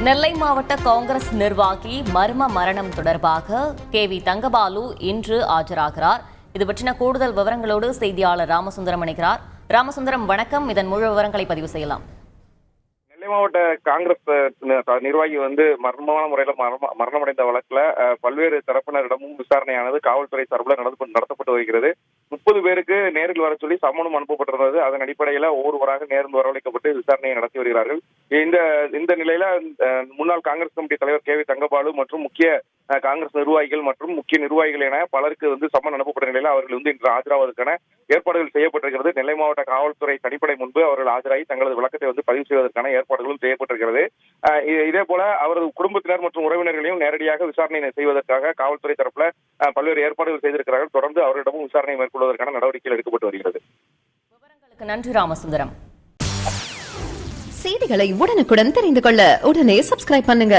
நெல்லை மாவட்ட காங்கிரஸ் நிர்வாகி மர்ம மரணம் தொடர்பாக KV தங்கபாலு இன்று ஆஜராகிறார். இது பற்றின கூடுதல் விவரங்களோடு செய்தியாளர் ராமசுந்தரம் இணைக்கிறார். ராமசுந்தரம், வணக்கம். இதன் முழு விவரங்களை பதிவு செய்யலாம். நெல்லை மாவட்ட காங்கிரஸ் நிர்வாகி மர்மமான முறையில மரணமடைந்த வழக்குல பல்வேறு தரப்பினரிடமும் விசாரணையானது காவல்துறை சார்பில் நடத்தப்பட்டு வருகிறது. 30 பேருக்கு நேரில் வர சொல்லி சம்மனும் அனுப்பப்பட்டிருந்தது. அதன் அடிப்படையில ஒவ்வொருவராக நேர்ந்து வரவழைக்கப்பட்டு விசாரணையை நடத்தி வருகிறார்கள். இந்த நிலையில முன்னாள் காங்கிரஸ் கமிட்டி தலைவர் KV தங்கபாலு மற்றும் முக்கிய காங்கிரஸ் நிர்வாகிகள் மற்றும் முக்கிய நிர்வாகிகள் என பலருக்கு சம்மன் அனுப்பப்பட்ட நிலையில அவர்கள் இன்று ஆஜராவதற்கான ஏற்பாடுகள் செய்யப்பட்டிருக்கிறது. நெல்லை மாவட்ட காவல்துறை தனிப்படை முன்பு அவர்கள் ஆஜராகி தங்களது விளக்கத்தை பதிவு செய்வதற்கான ஏற்பாடுகளும் செய்யப்பட்டிருக்கிறது. இதே போல அவரது குடும்பத்தினர் மற்றும் உறவினர்களையும் நேரடியாக விசாரணை செய்வதற்காக காவல்துறை தரப்புல பல்வேறு ஏற்பாடுகள் செய்திருக்கிறார்கள். தொடர்ந்து அவரிடமும் விசாரணை மேற்கொள்வதற்கான நடவடிக்கைகள் எடுக்கப்பட்டு வருகிறது. விவரங்களுக்கு நன்றி ராமசுந்தரம். செய்திகளை உடனுக்குடன் தெரிந்து கொள்ள உடனே சப்ஸ்கிரைப் பண்ணுங்க.